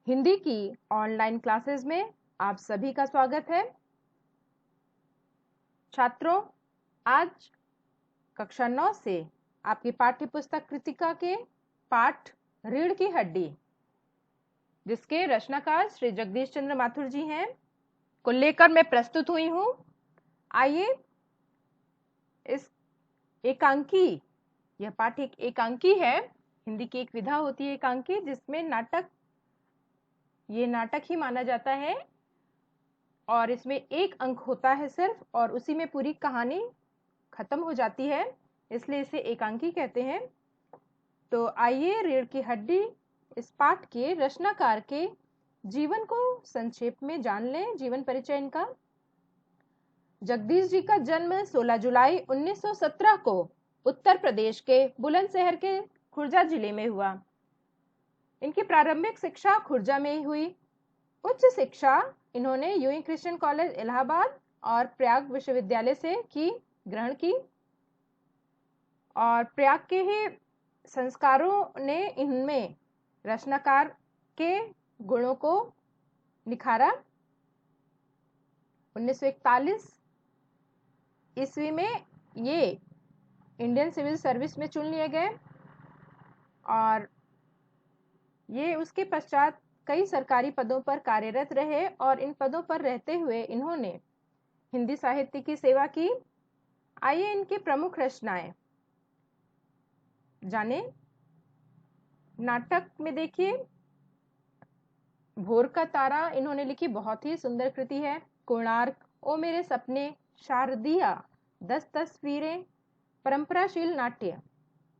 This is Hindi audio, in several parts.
हिंदी की ऑनलाइन क्लासेस में आप सभी का स्वागत है। छात्रों, आज कक्षा 9 से आपकी पाठ्य पुस्तक कृतिका के पाठ रीढ़ की हड्डी, जिसके रचनाकार श्री जगदीश चंद्र माथुर जी हैं, को लेकर मैं प्रस्तुत हुई हूं। आइए, इस एकांकी, यह पाठ एक एकांकी है। हिंदी की एक विधा होती है एकांकी, जिसमें ये नाटक ही माना जाता है और इसमें एक अंक होता है सिर्फ, और उसी में पूरी कहानी खत्म हो जाती है, इसलिए इसे एकांकी कहते हैं। तो आइए रीढ़ की हड्डी इस पाठ के रचनाकार के जीवन को संक्षेप में जान लें। जीवन परिचय इनका। जगदीश जी का जन्म 16 जुलाई 1917 को उत्तर प्रदेश के बुलंदशहर के खुर्जा जिले में हुआ। इनकी प्रारंभिक शिक्षा खुर्जा में ही हुई। उच्च शिक्षा इन्होंने यूई क्रिश्चियन कॉलेज इलाहाबाद और प्रयाग विश्वविद्यालय से ग्रहण की, और प्रयाग के ही संस्कारों ने इनमें रचनाकार के गुणों को निखारा। 1941 ईस्वी में ये इंडियन सिविल सर्विस में चुन लिए गए, और ये उसके पश्चात कई सरकारी पदों पर कार्यरत रहे, और इन पदों पर रहते हुए इन्होंने हिंदी साहित्य की सेवा की। आइए इनकी प्रमुख रचनाएं जाने। नाटक में देखिए, भोर का तारा इन्होंने लिखी, बहुत ही सुंदर कृति है। कोणार्क, ओ मेरे सपने, शारदिया, 10 तस्वीरें, परंपराशील नाट्य,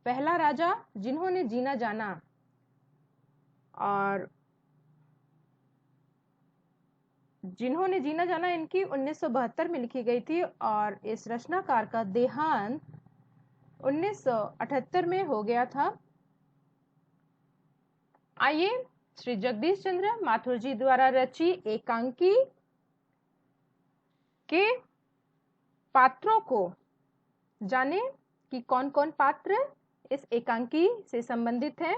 पहला राजा, जिन्होंने जीना जाना, और जिन्होंने जीना जाना इनकी 1972 में लिखी गई थी, और इस रचनाकार का देहांत 1978 में हो गया था। आइए श्री जगदीश चंद्र माथुर जी द्वारा रची एकांकी के पात्रों को जाने कि कौन कौन पात्र इस एकांकी से संबंधित हैं।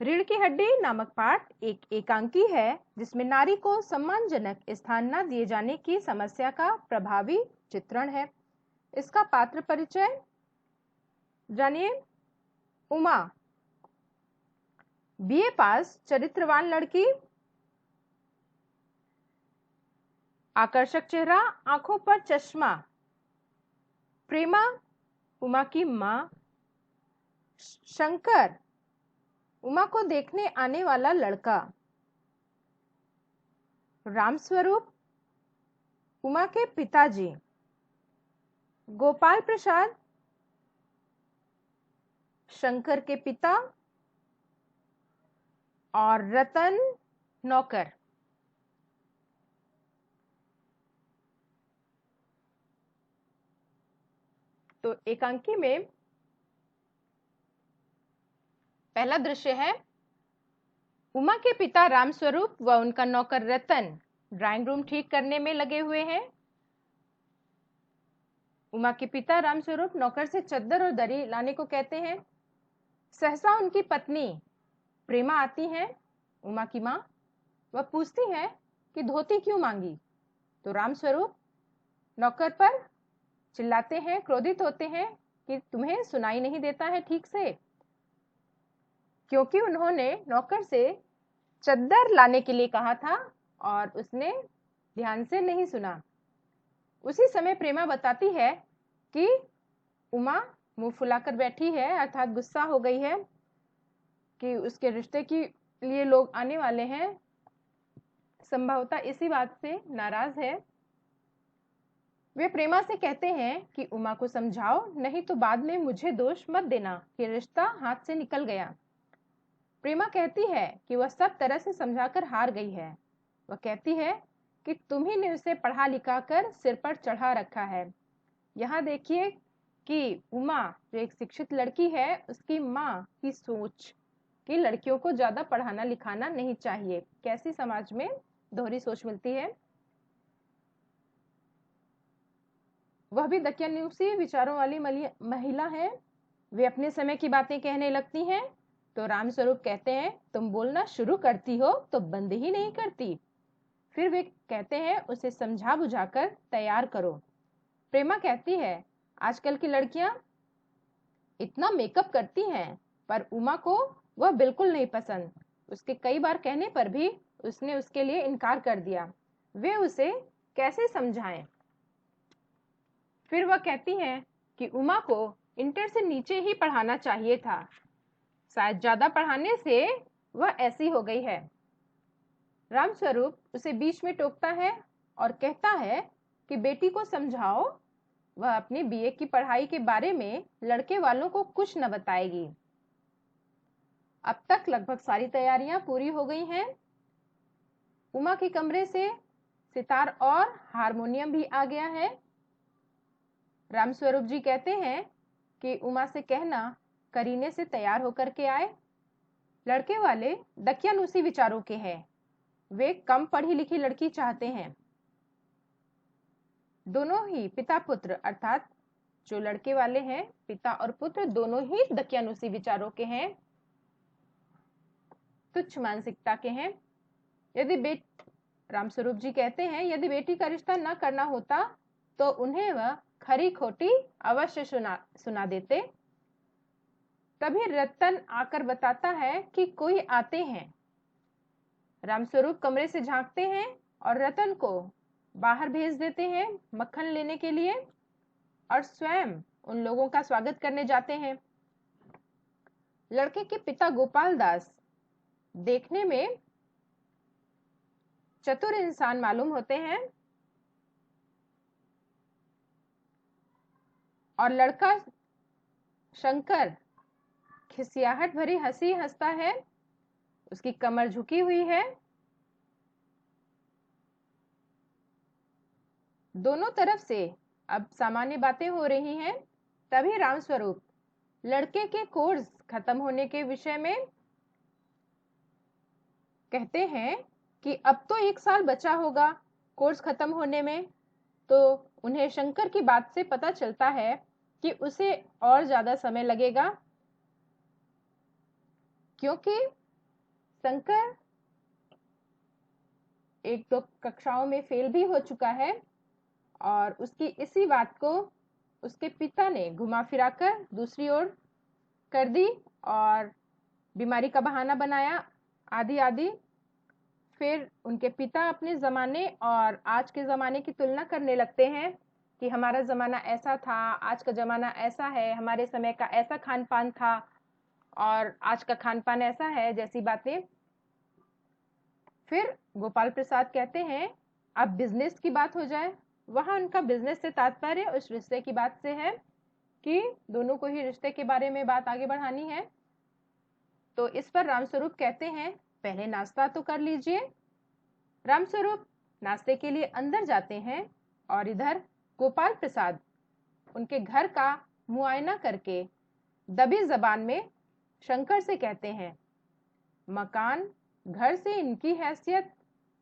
रीढ़ की हड्डी नामक पाठ एक एकांकी है, जिसमें नारी को सम्मानजनक स्थान न दिए जाने की समस्या का प्रभावी चित्रण है। इसका पात्र परिचय जानिए। उमा, बीए पास चरित्रवान लड़की, आकर्षक चेहरा, आंखों पर चश्मा। प्रेमा, उमा की मां। शंकर, उमा को देखने आने वाला लड़का। रामस्वरूप, उमा के पिताजी। गोपाल प्रसाद, शंकर के पिता, और रतन, नौकर। तो एकांकी में पहला दृश्य है, उमा के पिता रामस्वरूप व उनका नौकर रतन ड्राइंग रूम ठीक करने में लगे हुए हैं। उमा के पिता रामस्वरूप नौकर से चद्दर और दरी लाने को कहते हैं। सहसा उनकी पत्नी प्रेमा आती है, उमा की मां। वह पूछती है कि धोती क्यों मांगी, तो रामस्वरूप नौकर पर चिल्लाते हैं, क्रोधित होते हैं कि तुम्हें सुनाई नहीं देता है ठीक से, क्योंकि उन्होंने नौकर से चद्दर लाने के लिए कहा था और उसने ध्यान से नहीं सुना। उसी समय प्रेमा बताती है कि उमा मुंह फुलाकर बैठी है, अर्थात गुस्सा हो गई है कि उसके रिश्ते के लिए लोग आने वाले हैं, संभवतः इसी बात से नाराज है। वे प्रेमा से कहते हैं कि उमा को समझाओ, नहीं तो बाद में मुझे दोष मत देना कि रिश्ता हाथ से निकल गया। प्रेमा कहती है कि वह सब तरह से समझाकर हार गई है। वह कहती है कि तुम्ही ने उसे पढ़ा लिखा कर सिर पर चढ़ा रखा है। यहाँ देखिए कि उमा जो एक शिक्षित लड़की है, उसकी माँ की सोच कि लड़कियों को ज्यादा पढ़ाना लिखाना नहीं चाहिए। कैसी समाज में दोहरी सोच मिलती है। वह भी दकियानुसी विचारों वाली महिला है। वे अपने समय की बातें कहने लगती हैं तो रामस्वरूप कहते हैं, तुम बोलना शुरू करती हो तो बंद ही नहीं करती। फिर वे कहते हैं, उसे समझा बुझाकर तैयार करो। प्रेमा कहती है, आजकल की लड़कियां इतना मेकअप करती हैं, पर उमा को वह बिल्कुल नहीं पसंद। उसके कई बार कहने पर भी उसने उसके लिए इनकार कर दिया। वे उसे कैसे समझाएं? फिर वह कहती हैं कि उमा को इंटर से नीचे ही पढ़ाना चाहिए था, शायद ज्यादा पढ़ाने से वह ऐसी हो गई है। रामस्वरूप उसे बीच में टोकता है और कहता है कि बेटी को समझाओ, वह अपनी बीए की पढ़ाई के बारे में लड़के वालों को कुछ न बताएगी। अब तक लगभग सारी तैयारियां पूरी हो गई हैं। उमा के कमरे से सितार और हारमोनियम भी आ गया है। रामस्वरूप जी कहते हैं कि उमा से कहना करीने से तैयार होकर के आए। लड़के वाले दकियानूसी विचारों के हैं। वे कम पढ़ी लिखी लड़की चाहते हैं। दोनों ही पिता पुत्र, अर्थात जो लड़के वाले हैं, पिता और पुत्र दोनों ही दकियानूसी विचारों के हैं, तुच्छ मानसिकता के हैं। रामस्वरूप जी कहते हैं, यदि बेटी का रिश्ता न करना होता तो उन्हें वह खरी खोटी अवश्य सुना देते। तभी रतन आकर बताता है कि कोई आते हैं। रामस्वरूप कमरे से झांकते हैं और रतन को बाहर भेज देते हैं मक्खन लेने के लिए, और स्वयं उन लोगों का स्वागत करने जाते हैं। लड़के के पिता गोपाल दास देखने में चतुर इंसान मालूम होते हैं और लड़का शंकर खिसियाहट भरी हंसी हंसता है। उसकी कमर झुकी हुई है। दोनों तरफ से अब सामान्य बातें हो रही हैं। तभी रामस्वरूप लड़के के कोर्स खत्म होने के विषय में कहते हैं कि अब तो 1 साल बचा होगा कोर्स खत्म होने में। तो उन्हें शंकर की बात से पता चलता है कि उसे और ज्यादा समय लगेगा, क्योंकि शंकर 1-2 कक्षाओं में फेल भी हो चुका है और उसकी इसी बात को उसके पिता ने घुमा फिराकर दूसरी ओर कर दी और बीमारी का बहाना बनाया आदि आदि। फिर उनके पिता अपने ज़माने और आज के ज़माने की तुलना करने लगते हैं कि हमारा ज़माना ऐसा था, आज का ज़माना ऐसा है, हमारे समय का ऐसा खान पान था और आज का खान पान ऐसा है, जैसी बातें। फिर गोपाल प्रसाद कहते हैं अब बिजनेस की बात हो जाए। वहां उनका बिजनेस से तात्पर्य उस रिश्ते की बात से है कि दोनों को ही रिश्ते के बारे में बात आगे बढ़ानी है। तो इस पर रामस्वरूप कहते हैं, पहले नाश्ता तो कर लीजिए। रामस्वरूप नाश्ते के लिए अंदर जाते हैं और इधर गोपाल प्रसाद उनके घर का मुआयना करके दबी जबान में शंकर से कहते हैं, मकान घर से इनकी हैसियत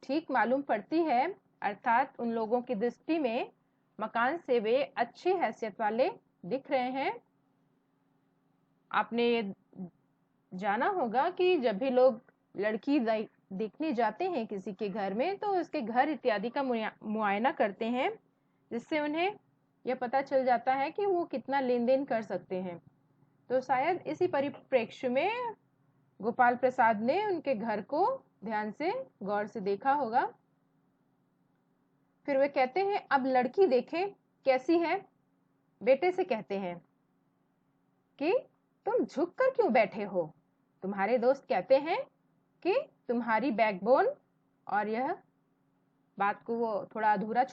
ठीक मालूम पड़ती है, अर्थात उन लोगों की दृष्टि में मकान से वे अच्छी हैसियत वाले दिख रहे हैं। आपने ये जाना होगा कि जब भी लोग लड़की देखने जाते हैं किसी के घर में तो उसके घर इत्यादि का मुआयना करते हैं, जिससे उन्हें यह पता चल जाता है कि वो कितना लेन देन कर सकते हैं। तो शायद इसी परिप्रेक्ष्य में गोपाल प्रसाद ने उनके घर को ध्यान से गौर से देखा होगा। फिर वे कहते हैं, अब लड़की देखें कैसी है। बेटे से कहते हैं कि तुम झुक कर क्यों बैठे हो। तुम्हारे दोस्त कहते हैं कि तुम्हारी बैकबोन, और यह बात को वो थोड़ा अधूरा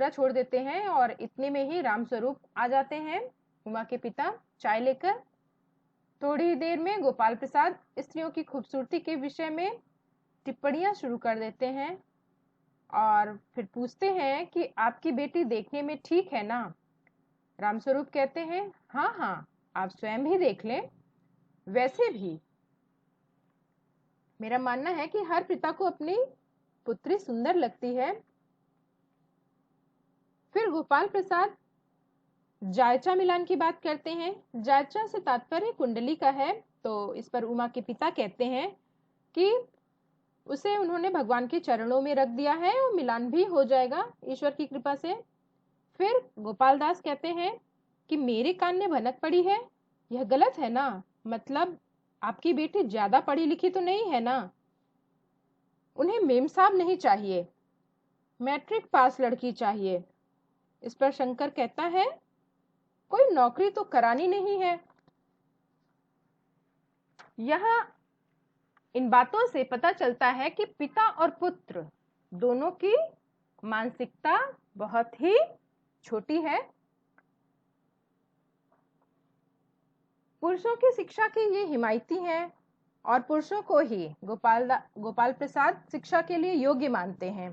छोड़ देते हैं और इतने में ही रामस्वरूप आ जाते हैं, उमा के पिता, चाय लेकर। थोड़ी देर में गोपाल प्रसाद स्त्रियों की खूबसूरती के विषय में टिप्पणियां शुरू कर देते हैं और फिर पूछते हैं कि आपकी बेटी देखने में ठीक है ना। रामस्वरूप कहते हैं, हाँ हाँ, आप स्वयं भी देख लें। वैसे भी मेरा मानना है कि हर पिता को अपनी पुत्री सुंदर लगती है। फिर गोपाल प्रसाद जायचा मिलान की बात करते हैं। जायचा से तात्पर्य कुंडली का है। तो इस पर उमा के पिता कहते हैं कि उसे उन्होंने भगवान के चरणों में रख दिया है और मिलान भी हो जाएगा ईश्वर की कृपा से। फिर गोपाल दास कहते हैं कि मेरे कान में भनक पड़ी है, यह गलत है ना, मतलब आपकी बेटी ज्यादा पढ़ी लिखी तो नहीं है ना, उन्हें मेम साहब नहीं चाहिए, मैट्रिक पास लड़की चाहिए। इस पर शंकर कहता है कोई नौकरी तो करानी नहीं है। यहाँ इन बातों से पता चलता है कि पिता और पुत्र दोनों की मानसिकता बहुत ही छोटी है। पुरुषों की शिक्षा के ये हिमायती हैं और पुरुषों को ही गोपाल प्रसाद शिक्षा के लिए योग्य मानते हैं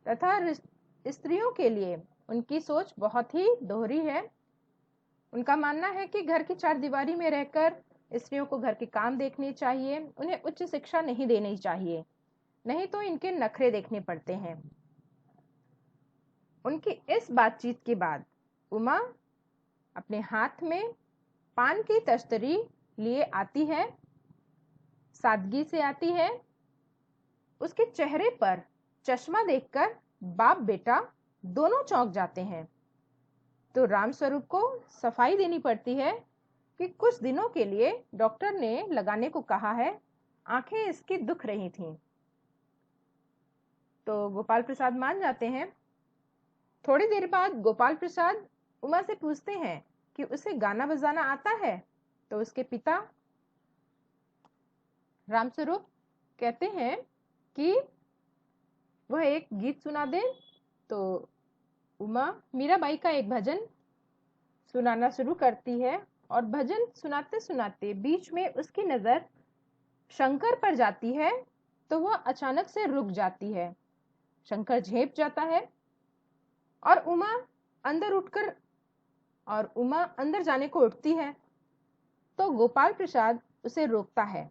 तथा स्त्रियों के लिए उनकी सोच बहुत ही दोहरी है। उनका मानना है कि घर की चार दीवारी में रहकर स्त्रियों को घर के काम देखने चाहिए, उन्हें उच्च शिक्षा नहीं देनी चाहिए, नहीं तो इनके नखरे देखने पड़ते हैं। उनकी इस बातचीत के बाद उमा अपने हाथ में पान की तश्तरी लिए आती है, सादगी से आती है। उसके चेहरे पर चश्मा देखकर बाप बेटा दोनों चौंक जाते हैं। तो रामस्वरूप को सफाई देनी पड़ती है कि कुछ दिनों के लिए डॉक्टर ने लगाने को कहा है, आंखें इसकी दुख रही थीं। तो गोपाल प्रसाद मान जाते हैं। थोड़ी देर बाद गोपाल प्रसाद उमा से पूछते हैं कि उसे गाना बजाना आता है। तो उसके पिता रामस्वरूप कहते हैं कि वह एक गीत सुना दे। तो उमा मीराबाई का एक भजन सुनाना शुरू करती है और भजन सुनाते सुनाते बीच में उसकी नजर शंकर पर जाती है तो वह अचानक से रुक जाती है। शंकर झेप जाता है और उमा अंदर जाने को उठती है। तो गोपाल प्रसाद उसे रोकता है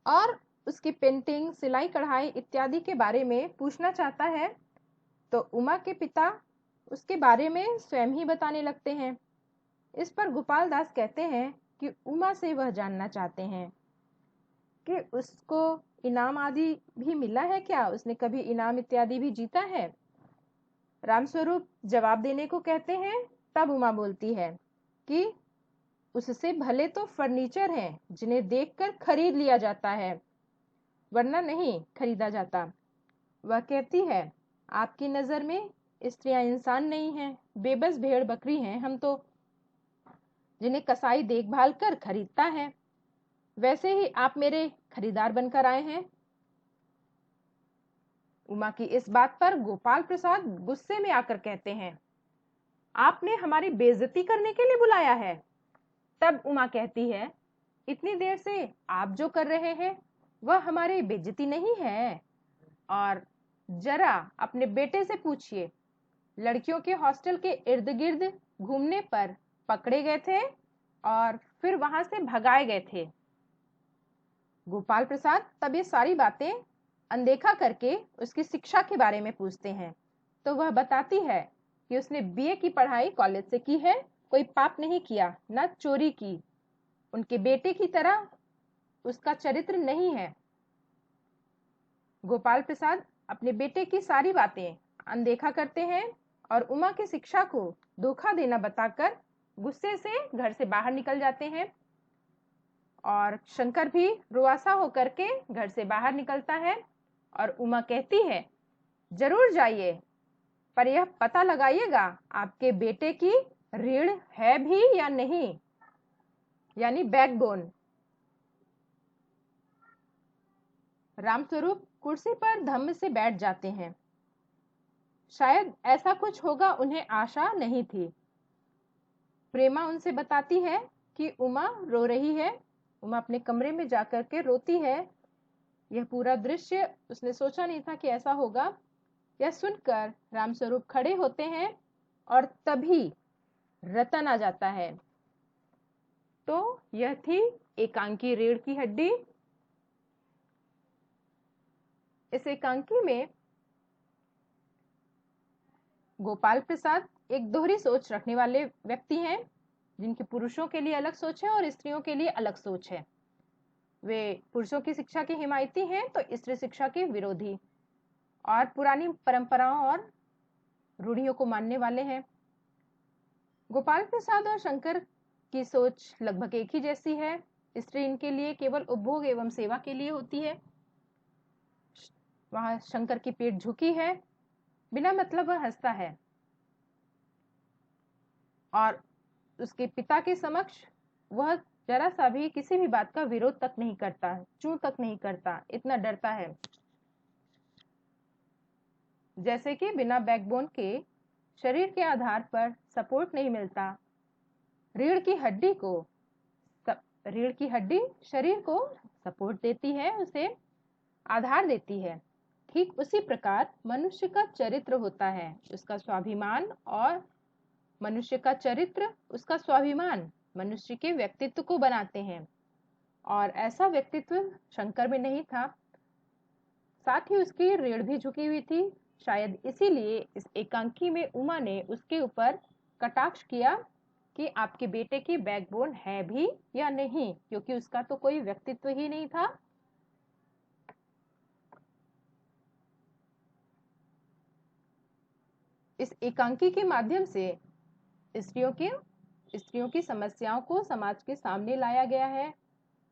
और उसकी पेंटिंग, सिलाई कढ़ाई इत्यादि के बारे में पूछना चाहता है। तो उमा के पिता उसके बारे में स्वयं ही बताने लगते हैं। इस पर गोपाल दास कहते हैं कि उमा से वह जानना चाहते हैं कि उसको इनाम आदि भी मिला है क्या, उसने कभी इनाम इत्यादि भी जीता है। रामस्वरूप जवाब देने को कहते हैं। तब उमा बोलती है कि उससे भले तो फर्नीचर हैं जिन्हें देखकर खरीद लिया जाता है, वरना नहीं खरीदा जाता। वह कहती है आपकी नजर में स्त्रियां इंसान नहीं हैं, बेबस भेड़ बकरी हैं हम तो, जिन्हें कसाई देखभाल कर खरीदता है। वैसे ही आप मेरे खरीदार बनकर आए हैं। उमा की इस बात पर गोपाल प्रसाद गुस्से में आकर कहते हैं आपने हमारी बेइज्जती करने के लिए बुलाया है। तब उमा कहती है इतनी देर से आप जो कर रहे हैं वह हमारी बेइज्जती नहीं है। और जरा अपने बेटे से पूछिए, लड़कियों के हॉस्टल के इर्द गिर्द घूमने पर पकड़े गए थे और फिर वहां से भगाए गए थे। गोपाल प्रसाद तब ये सारी बातें अनदेखा करके उसकी शिक्षा के बारे में पूछते हैं। तो वह बताती है कि उसने बीए की पढ़ाई कॉलेज से की है, कोई पाप नहीं किया, न चोरी की। उनके बेटे की तरह उसका चरित्र नहीं है। गोपाल प्रसाद अपने बेटे की सारी बातें अनदेखा करते हैं और उमा की शिक्षा को धोखा देना बताकर गुस्से से घर से बाहर निकल जाते हैं। और शंकर भी रुआसा होकर के घर से बाहर निकलता है और उमा कहती है जरूर जाइए, पर यह पता लगाइएगा आपके बेटे की रीढ़ है भी या नहीं, यानी बैकबोन। रामस्वरूप कुर्सी पर धम्म से बैठ जाते हैं। शायद ऐसा कुछ होगा उन्हें आशा नहीं थी। प्रेमा उनसे बताती है कि उमा रो रही है। उमा अपने कमरे में जाकर के रोती है। यह पूरा दृश्य उसने सोचा नहीं था कि ऐसा होगा। यह सुनकर रामस्वरूप खड़े होते हैं और तभी रतन आ जाता है। तो यह थी एकांकी रीढ़ की हड्डी। इस एकांकी में गोपाल प्रसाद एक दोहरी सोच रखने वाले व्यक्ति हैं, जिनकी पुरुषों के लिए अलग सोच है और स्त्रियों के लिए अलग सोच है। वे पुरुषों की शिक्षा के हिमायती हैं तो स्त्री शिक्षा के विरोधी, और पुरानी परंपराओं और रूढ़ियों को मानने वाले हैं। गोपाल प्रसाद और शंकर की सोच लगभग एक ही जैसी है। स्त्री इनके लिए केवल उपभोग एवं सेवा के लिए होती है। वहां शंकर की पीठ झुकी है, बिना मतलब वह हंसता है, और उसके पिता के समक्ष वह जरा सा भी किसी भी बात का विरोध तक नहीं करता, चूं तक नहीं करता, इतना डरता है। जैसे कि बिना बैकबोन के शरीर के आधार पर सपोर्ट नहीं मिलता, रीढ़ की हड्डी शरीर को सपोर्ट देती है, उसे आधार देती है। ठीक उसी प्रकार मनुष्य का चरित्र होता है, उसका स्वाभिमान, और मनुष्य का चरित्र, उसका स्वाभिमान मनुष्य के व्यक्तित्व को बनाते हैं, और ऐसा व्यक्तित्व शंकर में नहीं था। साथ ही उसकी रीढ़ भी झुकी हुई थी। शायद इसीलिए इस एकांकी में उमा ने उसके ऊपर कटाक्ष किया कि आपके बेटे की बैकबोन है भी या नहीं, क्योंकि उसका तो कोई व्यक्तित्व ही नहीं था। इस एकांकी के माध्यम से स्त्रियों की समस्याओं को समाज के सामने लाया गया है।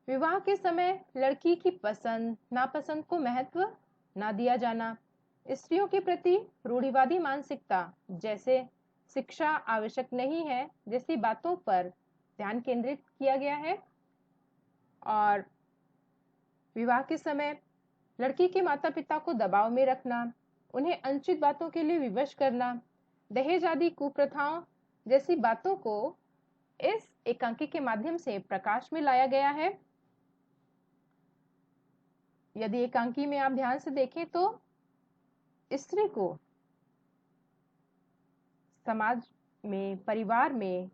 विवाह के समय लड़की की पसंद नापसंद को महत्व ना दिया जाना, स्त्रियों के प्रति रूढ़िवादी मानसिकता, जैसे शिक्षा आवश्यक नहीं है जैसी बातों पर ध्यान केंद्रित किया गया है। और विवाह के समय लड़की के माता पिता को दबाव में रखना, उन्हें अनुचित बातों के लिए विवश करना, दहेज आदि कुप्रथाओं जैसी बातों को इस एकांकी के माध्यम से प्रकाश में लाया गया है। यदि एकांकी में आप ध्यान से देखें तो स्त्री को समाज में, परिवार में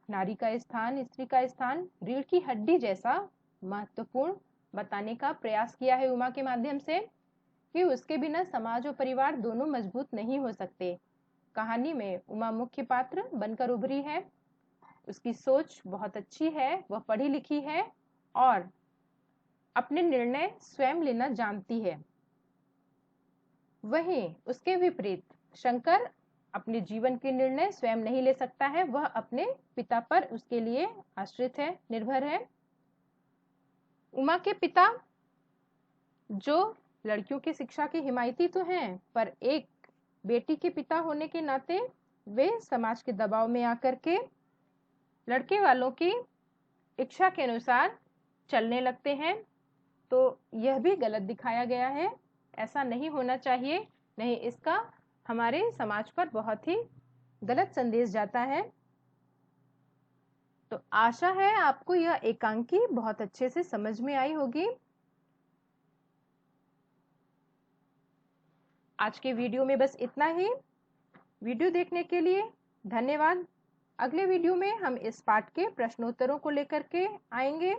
नारी का स्थान, स्त्री का स्थान रीढ़ की हड्डी जैसा महत्वपूर्ण बताने का प्रयास किया है उमा के माध्यम से, कि उसके बिना समाज और परिवार दोनों मजबूत नहीं हो सकते। कहानी में उमा मुख्य पात्र बनकर उभरी है। उसकी सोच बहुत अच्छी है, वह पढ़ी लिखी है और अपने निर्णय स्वयं लेना जानती है। वहीं उसके विपरीत शंकर अपने जीवन के निर्णय स्वयं नहीं ले सकता है, वह अपने पिता पर उसके लिए आश्रित है, निर्भर है। उमा के पिता जो लड़कियों की शिक्षा के हिमायती तो हैं, पर एक बेटी के पिता होने के नाते वे समाज के दबाव में आकर के लड़के वालों की इच्छा के अनुसार चलने लगते हैं। तो यह भी गलत दिखाया गया है, ऐसा नहीं होना चाहिए, नहीं इसका हमारे समाज पर बहुत ही गलत संदेश जाता है। तो आशा है आपको यह एकांकी बहुत अच्छे से समझ में आई होगी। आज के वीडियो में बस इतना ही। वीडियो देखने के लिए धन्यवाद। अगले वीडियो में हम इस पाठ के प्रश्नोत्तरों को लेकर के आएंगे।